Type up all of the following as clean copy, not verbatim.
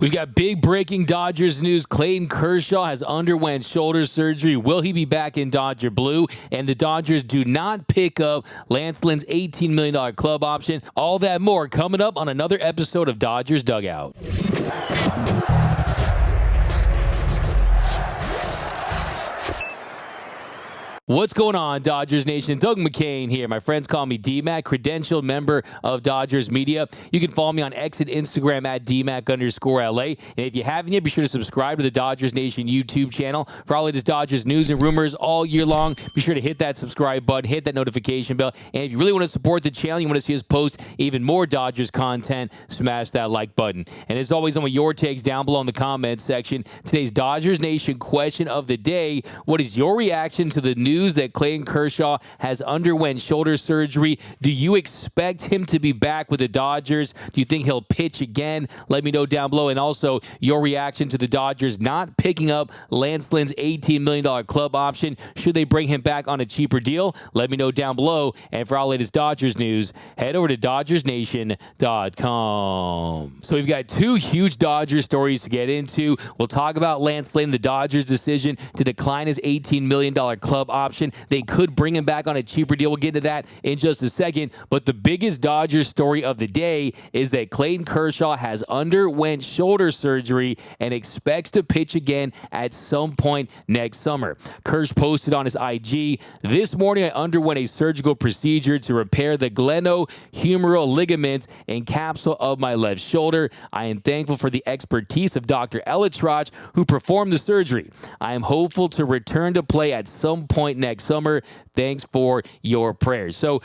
We've got big breaking Dodgers news. Clayton Kershaw has underwent shoulder surgery. Will he be back in Dodger blue? And the Dodgers do not pick up Lance Lynn's $18 million club option. All that more coming up on another episode of Dodgers Dugout. What's going on, Dodgers Nation? Doug McKain here. My friends call me D-Mac, credentialed member of Dodgers Media. You can follow me on X and Instagram at DMac_LA. And if you haven't yet, be sure to subscribe to the Dodgers Nation YouTube channel for all latest Dodgers news and rumors all year long. Be sure to hit that subscribe button, hit that notification bell. And if you really want to support the channel, you want to see us post even more Dodgers content, smash that like button. And as always, I want your takes down below in the comments section. Today's Dodgers Nation question of the day: what is your reaction to the news that Clayton Kershaw has underwent shoulder surgery? Do you expect him to be back with the Dodgers? Do you think he'll pitch again? Let me know down below. And also your reaction to the Dodgers not picking up Lance Lynn's $18 million club option. Should they bring him back on a cheaper deal? Let me know down below. And for all latest Dodgers news, head over to DodgersNation.com. So we've got two huge Dodgers stories to get into. We'll talk about Lance Lynn, the Dodgers' decision to decline his $18 million club option. They could bring him back on a cheaper deal. We'll get to that in just a second. But the biggest Dodgers story of the day is that Clayton Kershaw has underwent shoulder surgery and expects to pitch again at some point next summer. Kersh posted on his IG, "This morning I underwent a surgical procedure to repair the glenohumeral ligament and capsule of my left shoulder. I am thankful for the expertise of Dr. Elitrach, who performed the surgery. I am hopeful to return to play at some point next summer. Thanks for your prayers." So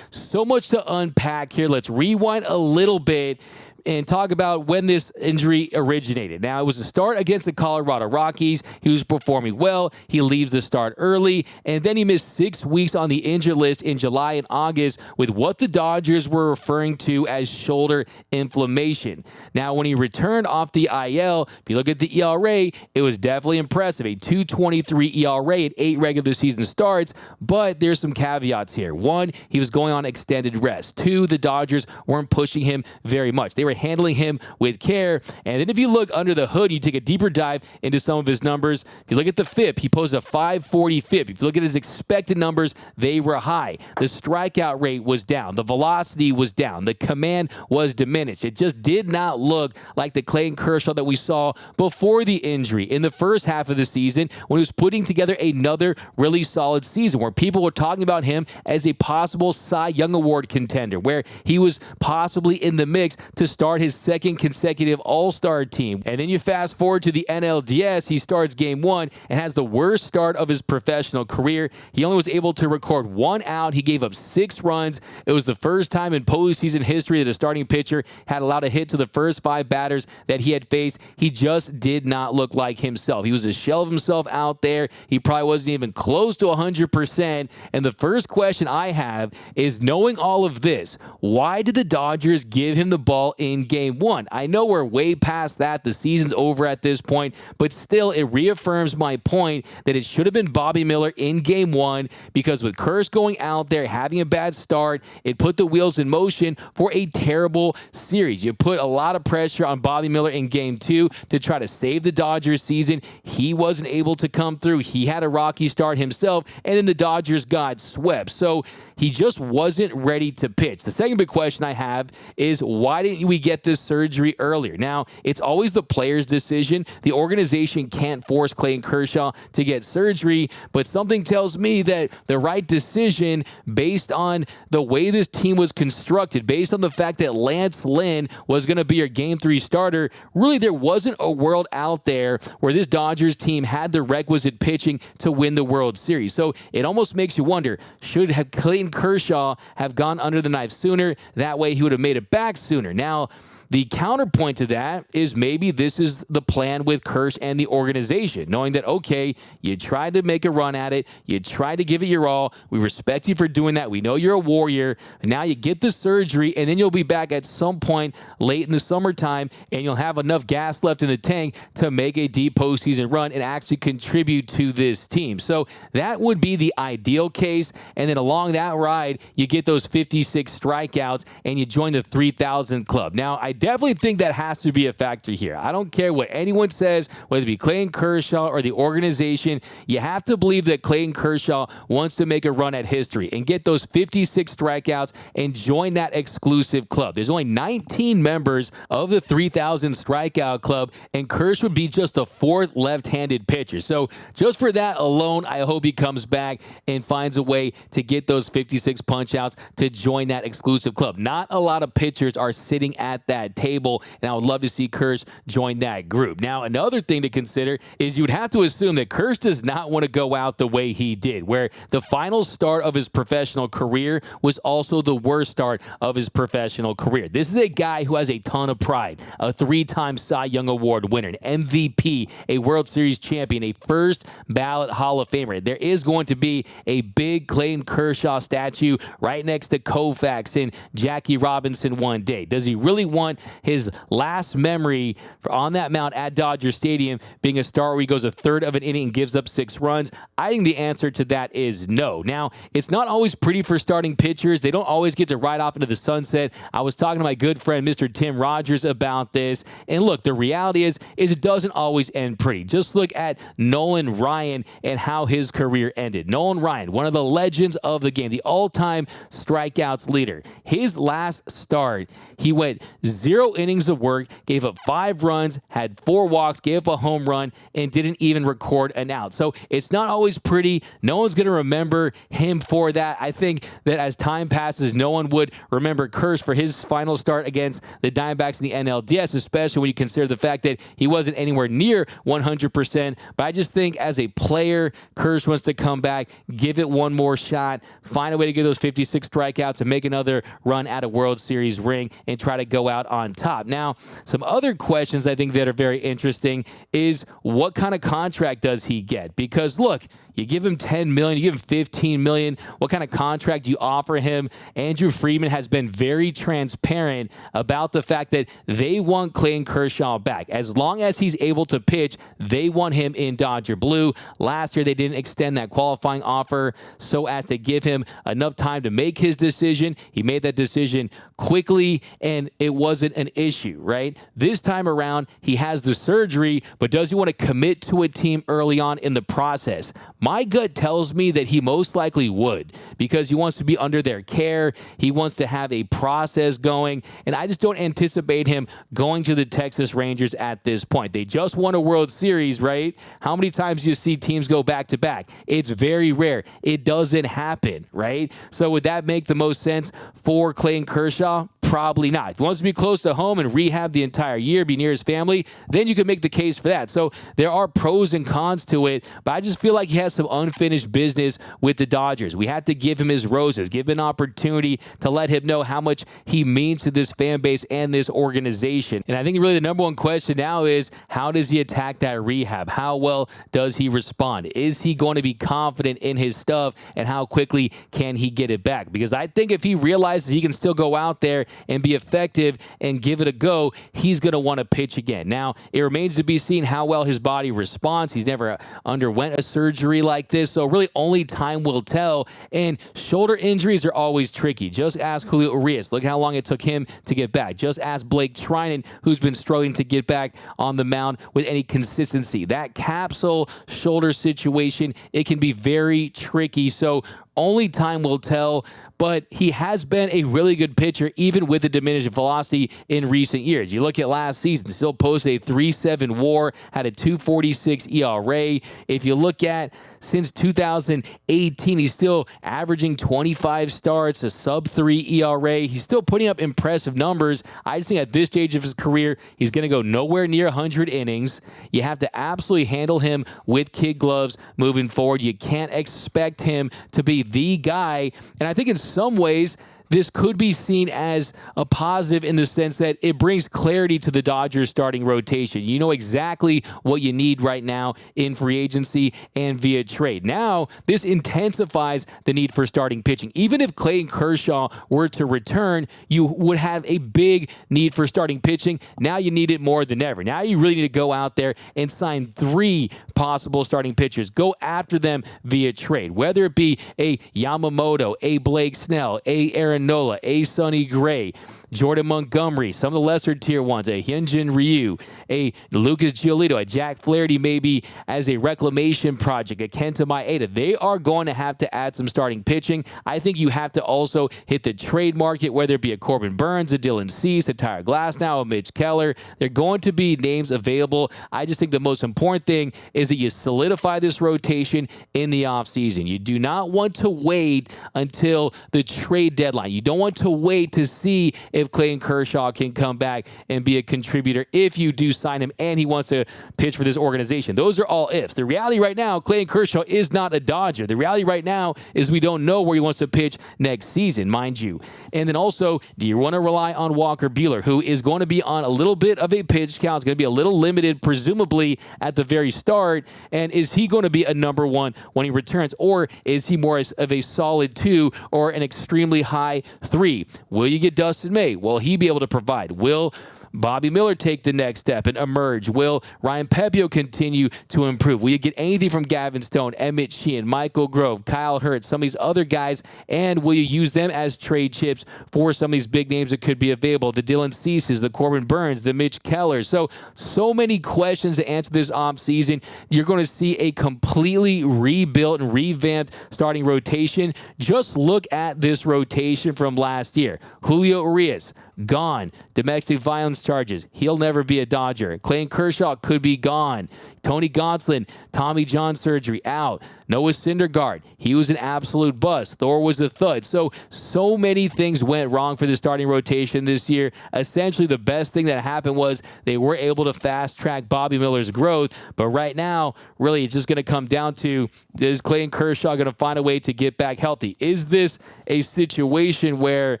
much to unpack here. Let's rewind a little bit and talk about when this injury originated. Now, it was a start against the Colorado Rockies. He was performing well. He leaves the start early, and then he missed 6 weeks on the injured list in July and August with what the Dodgers were referring to as shoulder inflammation. Now, when he returned off the IL, if you look at the ERA, it was definitely impressive. A 2.23 ERA at 8 regular season starts, but there's some caveats here. One, he was going on extended rest. Two, the Dodgers weren't pushing him very much. They were handling him with care. And then if you look under the hood, you take a deeper dive into some of his numbers. If you look at the FIP, he posted a 540 FIP. If you look at his expected numbers, they were high. The strikeout rate was down. The velocity was down. The command was diminished. It just did not look like the Clayton Kershaw that we saw before the injury in the first half of the season, when he was putting together another really solid season, where people were talking about him as a possible Cy Young Award contender, where he was possibly in the mix to start his second consecutive All-Star team. And then you fast forward to the NLDS. He starts game one and has the worst start of his professional career. He only was able to record 1 out. He gave up 6 runs. It was the first time in postseason history that a starting pitcher had allowed a hit to the first 5 batters that he had faced. He just did not look like himself. He was a shell of himself out there. He probably wasn't even close to 100%. And the first question I have is, knowing all of this, why did the Dodgers give him the ball in game one? I know we're way past that. The season's over at this point, but still it reaffirms my point that it should have been Bobby Miller in game one, because with Kersh going out there, having a bad start, it put the wheels in motion for a terrible series. You put a lot of pressure on Bobby Miller in game two to try to save the Dodgers season. He wasn't able to come through. He had a rocky start himself, and then the Dodgers got swept. So he just wasn't ready to pitch. The second big question I have is, why didn't we get this surgery earlier? Now, it's always the player's decision. The organization can't force Clayton Kershaw to get surgery, but something tells me that the right decision, based on the way this team was constructed, based on the fact that Lance Lynn was going to be your game 3 starter, really there wasn't a world out there where this Dodgers team had the requisite pitching to win the World Series. So it almost makes you wonder, should have Clayton Kershaw have gone under the knife sooner? That way he would have made it back sooner. Now, the counterpoint to that is maybe this is the plan with Kersh and the organization, knowing that, okay, you tried to make a run at it. You tried to give it your all. We respect you for doing that. We know you're a warrior. Now you get the surgery, and then you'll be back at some point late in the summertime, and you'll have enough gas left in the tank to make a deep postseason run and actually contribute to this team. So that would be the ideal case. And then along that ride, you get those 56 strikeouts, and you join the 3,000 club. Now, I definitely think that has to be a factor here. I don't care what anyone says, whether it be Clayton Kershaw or the organization. You have to believe that Clayton Kershaw wants to make a run at history and get those 56 strikeouts and join that exclusive club. There's only 19 members of the 3,000 strikeout club, and Kershaw would be just the fourth left-handed pitcher. So just for that alone, I hope he comes back and finds a way to get those 56 punch-outs to join that exclusive club. Not a lot of pitchers are sitting at that table, and I would love to see Kersh join that group. Now, another thing to consider is you would have to assume that Kersh does not want to go out the way he did, where the final start of his professional career was also the worst start of his professional career. This is a guy who has a ton of pride, a three-time Cy Young Award winner, an MVP, a World Series champion, a first ballot Hall of Famer. There is going to be a big Clayton Kershaw statue right next to Koufax and Jackie Robinson one day. Does he really want his last memory on that mound at Dodger Stadium being a start where he goes a third of an inning and gives up 6 runs? I think the answer to that is no. Now, it's not always pretty for starting pitchers. They don't always get to ride off into the sunset. I was talking to my good friend, Mr. Tim Rogers, about this. And look, the reality is it doesn't always end pretty. Just look at Nolan Ryan and how his career ended. Nolan Ryan, one of the legends of the game, the all-time strikeouts leader. His last start, he went 0 innings of work, gave up 5 runs, had 4 walks, gave up a home run, and didn't even record an out. So it's not always pretty. No one's going to remember him for that. I think that as time passes, no one would remember Kersh for his final start against the Diamondbacks in the NLDS, especially when you consider the fact that he wasn't anywhere near 100%. But I just think as a player, Kersh wants to come back, give it one more shot, find a way to get those 56 strikeouts and make another run at a World Series ring and try to go out on top. Now, some other questions I think that are very interesting is what kind of contract does he get? Because look, you give him $10 million, you give him $15 million. What kind of contract do you offer him? Andrew Friedman has been very transparent about the fact that they want Clayton Kershaw back. As long as he's able to pitch, they want him in Dodger Blue. Last year, they didn't extend that qualifying offer so as to give him enough time to make his decision. He made that decision quickly, and it wasn't an issue, right? This time around, he has the surgery, but does he want to commit to a team early on in the process? My gut tells me that he most likely would, because he wants to be under their care. He wants to have a process going, and I just don't anticipate him going to the Texas Rangers at this point. They just won a World Series, right? How many times do you see teams go back-to-back? It's very rare. It doesn't happen, right? So would that make the most sense for Clayton Kershaw? Probably not. If he wants to be close to home and rehab the entire year, be near his family, then you can make the case for that. So there are pros and cons to it, but I just feel like he has some unfinished business with the Dodgers. We have to give him his roses, give him an opportunity to let him know how much he means to this fan base and this organization. And I think really the number one question now is, how does he attack that rehab? How well does he respond? Is he going to be confident in his stuff, and how quickly can he get it back? Because I think if he realizes he can still go out there and be effective and give it a go, he's going to want to pitch again. Now, it remains to be seen how well his body responds. He's never underwent a surgery like this, so really only time will tell. And shoulder injuries are always tricky. Just ask Julio Urias. Look how long it took him to get back. Just ask Blake Trinan, who's been struggling to get back on the mound with any consistency. That capsule shoulder situation, it can be very tricky. So only time will tell, but he has been a really good pitcher, even with the diminished velocity in recent years. You look at last season, still posted a 3.7 WAR, had a 2.46 ERA. If you look at since 2018, he's still averaging 25 starts, a sub-3 ERA. He's still putting up impressive numbers. I just think at this stage of his career, he's going to go nowhere near 100 innings. You have to absolutely handle him with kid gloves moving forward. You can't expect him to be the guy. And I think in some ways, this could be seen as a positive in the sense that it brings clarity to the Dodgers starting rotation. You know exactly what you need right now in free agency and via trade. Now, this intensifies the need for starting pitching. Even if Clayton Kershaw were to return, you would have a big need for starting pitching. Now you need it more than ever. Now you really need to go out there and sign 3 possible starting pitchers. Go after them via trade, whether it be a Yamamoto, a Blake Snell, a Aaron Nola, a Sonny Gray. Jordan Montgomery, some of the lesser tier ones, a Hyunjin Ryu, a Lucas Giolito, a Jack Flaherty maybe as a reclamation project, a Kenta Maeda. They are going to have to add some starting pitching. I think you have to also hit the trade market, whether it be a Corbin Burns, a Dylan Cease, a Tyler Glasnow, a Mitch Keller. They're going to be names available. I just think the most important thing is that you solidify this rotation in the offseason. You do not want to wait until the trade deadline. You don't want to wait to see if Clayton Kershaw can come back and be a contributor if you do sign him and he wants to pitch for this organization. Those are all ifs. The reality right now, Clayton Kershaw is not a Dodger. The reality right now is we don't know where he wants to pitch next season, mind you. And then also, do you want to rely on Walker Buehler, who is going to be on a little bit of a pitch count? It's going to be a little limited, presumably at the very start. And is he going to be a number one when he returns? Or is he more of a solid 2 or an extremely high 3? Will you get Dustin May? Will he be able to provide? Will Bobby Miller take the next step and emerge? Will Ryan Pepiot continue to improve? Will you get anything from Gavin Stone, Emmett Sheehan, Michael Grove, Kyle Hurts, some of these other guys, and will you use them as trade chips for some of these big names that could be available? The Dylan Ceases, the Corbin Burns, the Mitch Kellers. So many questions to answer this offseason. You're going to see a completely rebuilt and revamped starting rotation. Just look at this rotation from last year. Julio Urias, gone. Domestic violence charges. He'll never be a Dodger. Clayton Kershaw could be gone. Tony Gonsolin, Tommy John surgery, out. Noah Syndergaard, he was an absolute bust. Thor was a thud. So many things went wrong for the starting rotation this year. Essentially, the best thing that happened was they were able to fast-track Bobby Miller's growth. But right now, really, it's just going to come down to, is Clayton Kershaw going to find a way to get back healthy? Is this a situation where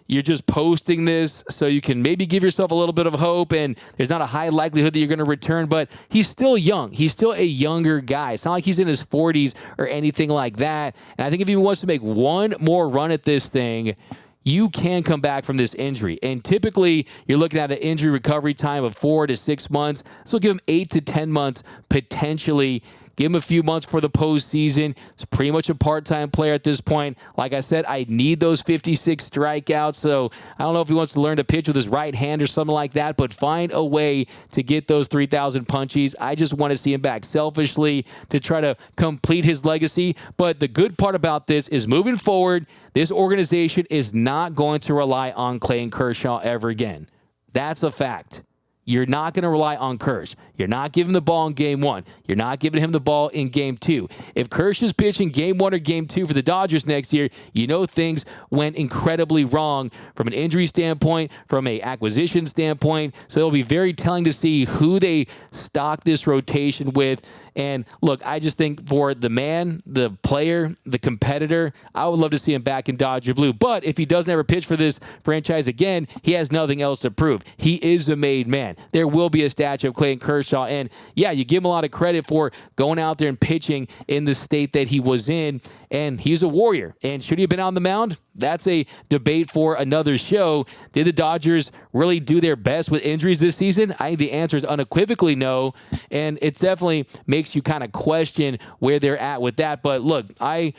you're just posting this so you can maybe give yourself a little bit of hope and there's not a high likelihood that you're going to return? But he's still young. He's still a younger guy. It's not like he's in his 40s or anything like that. And I think if he wants to make one more run at this thing, you can come back from this injury. And typically, you're looking at an injury recovery time of 4 to 6 months. So give him 8 to 10 months potentially. Give him a few months for the postseason. It's pretty much a part-time player at this point. Like I said, I need those 56 strikeouts. So I don't know if he wants to learn to pitch with his right hand or something like that, but find a way to get those 3,000 punchies. I just want to see him back selfishly to try to complete his legacy. But the good part about this is moving forward, this organization is not going to rely on Clayton Kershaw ever again. That's a fact. You're not going to rely on Kersh. You're not giving the ball in Game 1. You're not giving him the ball in Game 2. If Kersh is pitching Game 1 or Game 2 for the Dodgers next year, you know things went incredibly wrong from an injury standpoint, from an acquisition standpoint. So it'll be very telling to see who they stock this rotation with. And look, I just think for the man, the player, the competitor, I would love to see him back in Dodger blue. But if he doesn't ever pitch for this franchise again, he has nothing else to prove. He is a made man. There will be a statue of Clayton Kershaw. And yeah, you give him a lot of credit for going out there and pitching in the state that he was in. And he's a warrior. And should he have been on the mound? That's a debate for another show. Did the Dodgers really do their best with injuries this season? I think the answer is unequivocally no. And it definitely makes you kind of question where they're at with that. But look, I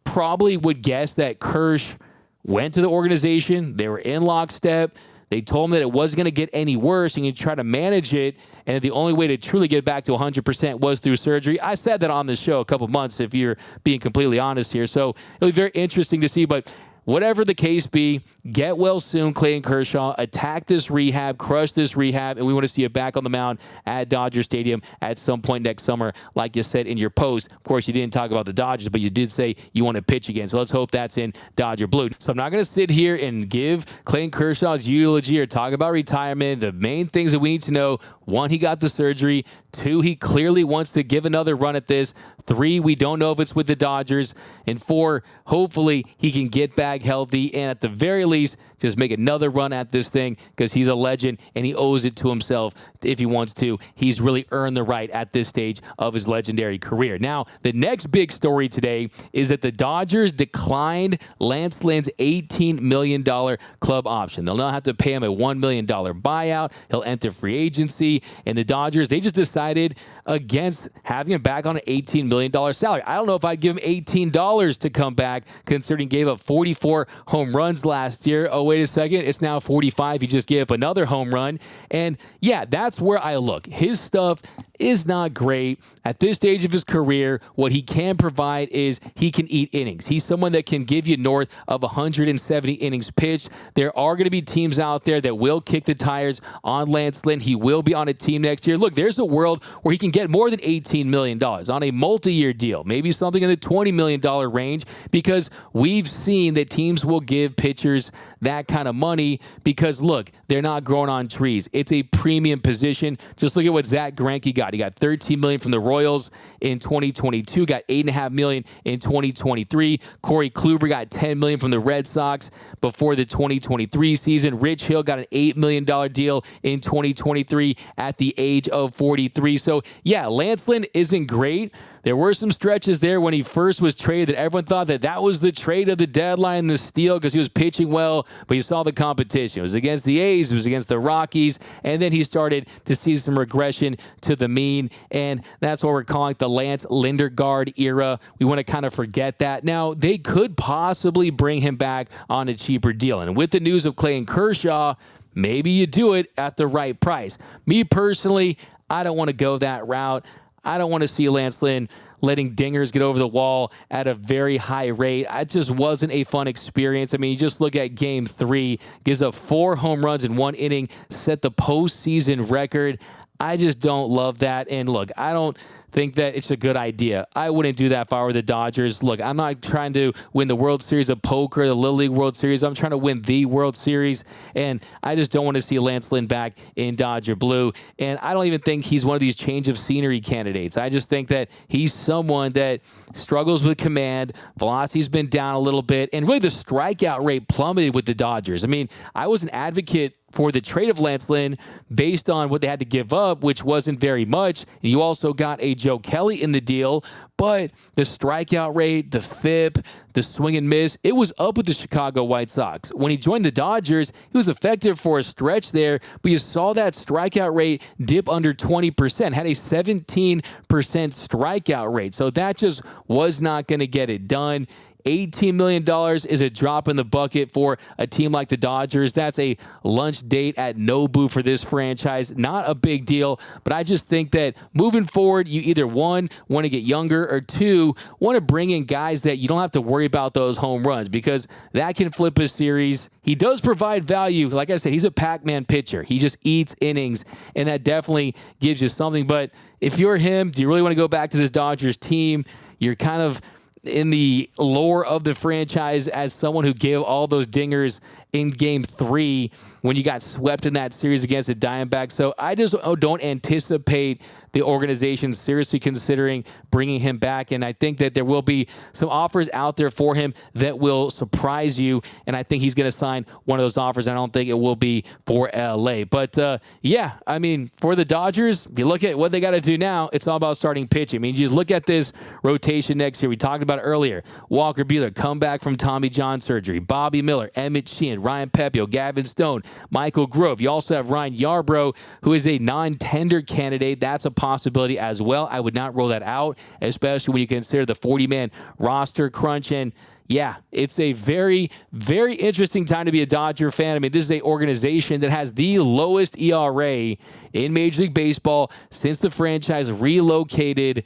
probably would guess that Kersh went to the organization. They were in lockstep. They told him that it wasn't going to get any worse and you try to manage it. And the only way to truly get back to 100% was through surgery. I said that on this show a couple months, if you're being completely honest here. So it'll be very interesting to see. But whatever the case be, get well soon, Clayton Kershaw. Attack this rehab, crush this rehab, and we want to see you back on the mound at Dodger Stadium at some point next summer, like you said in your post. Of course, you didn't talk about the Dodgers, but you did say you want to pitch again. So let's hope that's in Dodger blue. So I'm not going to sit here and give Clayton Kershaw's eulogy or talk about retirement. The main things that we need to know: 1, he got the surgery. 2, he clearly wants to give another run at this. 3, we don't know if it's with the Dodgers. And 4, hopefully he can get back healthy and at the very least just make another run at this thing because he's a legend and he owes it to himself if he wants to. He's really earned the right at this stage of his legendary career. Now, the next big story today is that the Dodgers declined Lance Lynn's $18 million club option. They'll now have to pay him a $1 million buyout. He'll enter free agency. And the Dodgers, they just decided against having him back on an $18 million salary. I don't know if I'd give him $18 to come back, considering he gave up 44 home runs last year. Oh, wait a second, it's now 45. He just gave up another home run. And yeah, that's where I look. His stuff is not great. At this stage of his career, what he can provide is he can eat innings. He's someone that can give you north of 170 innings pitched. There are going to be teams out there that will kick the tires on Lance Lynn. He will be on a team next year. Look, there's a world where he can get more than $18 million on a multi-year deal, maybe something in the $20 million range, because we've seen that teams will give pitchers that kind of money because, look, they're not growing on trees. It's a premium position. Just look at what Zach Greinke got. He got $13 million from the Royals in 2022, got $8.5 million in 2023. Corey Kluber got $10 million from the Red Sox before the 2023 season. Rich Hill got an $8 million deal in 2023 at the age of 43. So, yeah, Lance Lynn isn't great. There were some stretches there when he first was traded that everyone thought that was the trade of the deadline, the steal, because he was pitching well, but you saw the competition. It was against the A's, it was against the Rockies, and then he started to see some regression to the mean, and that's what we're calling the Lance Lindergaard era. We want to kind of forget that. Now, they could possibly bring him back on a cheaper deal, and with the news of Clayton Kershaw, maybe you do it at the right price. Me personally, I don't want to go that route. I don't want to see Lance Lynn letting dingers get over the wall at a very high rate. It just wasn't a fun experience. I mean, you just look at Game 3, gives up 4 home runs in 1 inning, set the postseason record. I just don't love that. And look, I don't think that it's a good idea. I wouldn't do that if I were the Dodgers. Look, I'm not trying to win the World Series of Poker, the Little League World Series. I'm trying to win the World Series, and I just don't want to see Lance Lynn back in Dodger blue. And I don't even think he's one of these change of scenery candidates. I just think that he's someone that struggles with command. Velocity's been down a little bit, and really the strikeout rate plummeted with the Dodgers. I mean, I was an advocate for the trade of Lance Lynn based on what they had to give up, which wasn't very much. You also got a Joe Kelly in the deal, but the strikeout rate, the FIP, the swing and miss, it was up with the Chicago White Sox. When he joined the Dodgers, he was effective for a stretch there, but you saw that strikeout rate dip under 20%, had a 17% strikeout rate. So that just was not going to get it done. $18 million is a drop in the bucket for a team like the Dodgers. That's a lunch date at Nobu for this franchise. Not a big deal, but I just think that moving forward, you either, one, want to get younger, or two, want to bring in guys that you don't have to worry about those home runs, because that can flip a series. He does provide value. Like I said, he's a Pac-Man pitcher. He just eats innings, and that definitely gives you something. But if you're him, do you really want to go back to this Dodgers team? You're kind of in the lore of the franchise as someone who gave all those dingers in Game 3 when you got swept in that series against the Diamondbacks. So I just don't anticipate the organization seriously considering bringing him back. And I think that there will be some offers out there for him that will surprise you. And I think he's going to sign one of those offers. I don't think it will be for LA. But yeah, I mean, for the Dodgers, if you look at what they got to do now, it's all about starting pitching. I mean, you just look at this rotation next year. We talked about it earlier. Walker Buehler, come back from Tommy John surgery. Bobby Miller, Emmett Sheehan, Ryan Pepio, Gavin Stone, Michael Grove. You also have Ryan Yarbrough, who is a non-tender candidate. That's a possibility as well. I would not rule that out, especially when you consider the 40-man roster crunch. And yeah, it's a very, very interesting time to be a Dodger fan. I mean, this is an organization that has the lowest ERA in Major League Baseball since the franchise relocated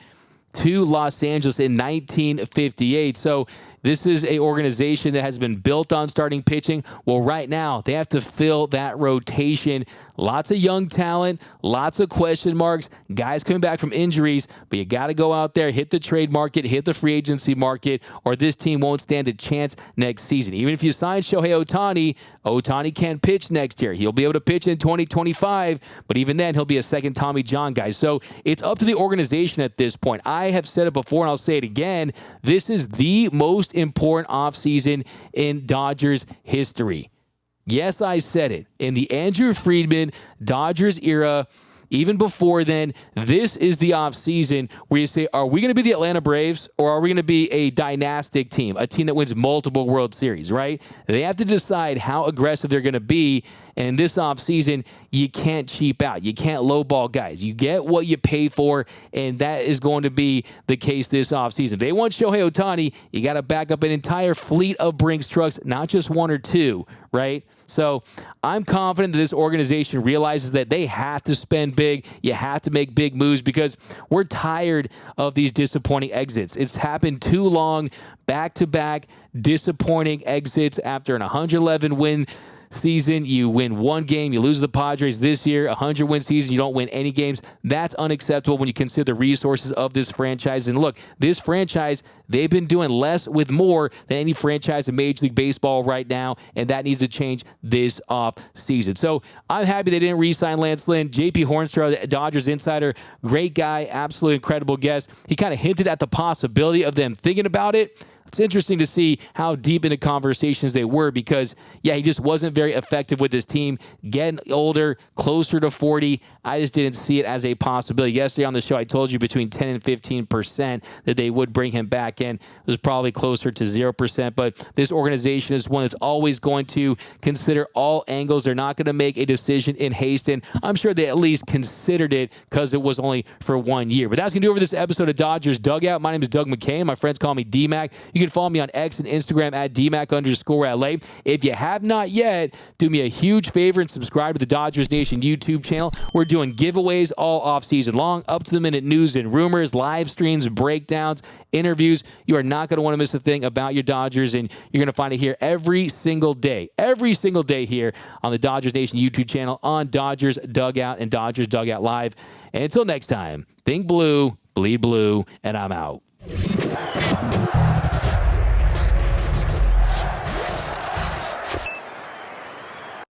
to Los Angeles in 1958. So this is an organization that has been built on starting pitching. Well, right now, they have to fill that rotation. Lots of young talent, lots of question marks, guys coming back from injuries, but you got to go out there, hit the trade market, hit the free agency market, or this team won't stand a chance next season. Even if you sign Shohei Ohtani, Ohtani can't pitch next year. He'll be able to pitch in 2025, but even then, he'll be a second Tommy John guy. So it's up to the organization at this point. I have said it before, and I'll say it again. This is the most important offseason in Dodgers history. Yes, I said it. In the Andrew Friedman Dodgers era, even before then, this is the offseason where you say, are we going to be the Atlanta Braves, or are we going to be a dynastic team, a team that wins multiple World Series, right? They have to decide how aggressive they're going to be, And this offseason, you can't cheap out. You can't lowball guys. You get what you pay for, and that is going to be the case this offseason. If they want Shohei Ohtani, you got to back up an entire fleet of Brinks trucks, not just one or two, right? So I'm confident that this organization realizes that they have to spend big. You have to make big moves because we're tired of these disappointing exits. It's happened too long, back-to-back disappointing exits after an 111-win season. You win one game, you lose the Padres this year, 100-win season, you don't win any games. That's unacceptable when you consider the resources of this franchise. And look, this franchise, they've been doing less with more than any franchise in Major League Baseball right now, and that needs to change this off season. So I'm happy they didn't re-sign Lance Lynn. JP Hornstra, the Dodgers insider, great guy, absolutely incredible guest. He kind of hinted at the possibility of them thinking about it. It's interesting to see how deep into conversations they were because, yeah, he just wasn't very effective with his team. Getting older, closer to 40, I just didn't see it as a possibility. Yesterday on the show, I told you between 10 and 15% that they would bring him back in. It was probably closer to 0%, but this organization is one that's always going to consider all angles. They're not going to make a decision in haste, and I'm sure they at least considered it because it was only for 1 year. But that's going to do it for this episode of Dodgers Dugout. My name is Doug McKain. My friends call me D-Mac. You can follow me on X and Instagram at DMac_LA. If you have not yet, do me a huge favor and subscribe to the Dodgers Nation YouTube channel. We're doing giveaways all off-season long, up-to-the-minute news and rumors, live streams, breakdowns, interviews. You are not going to want to miss a thing about your Dodgers, and you're going to find it here every single day here on the Dodgers Nation YouTube channel, on Dodgers Dugout and Dodgers Dugout Live. And until next time, think blue, bleed blue, and I'm out.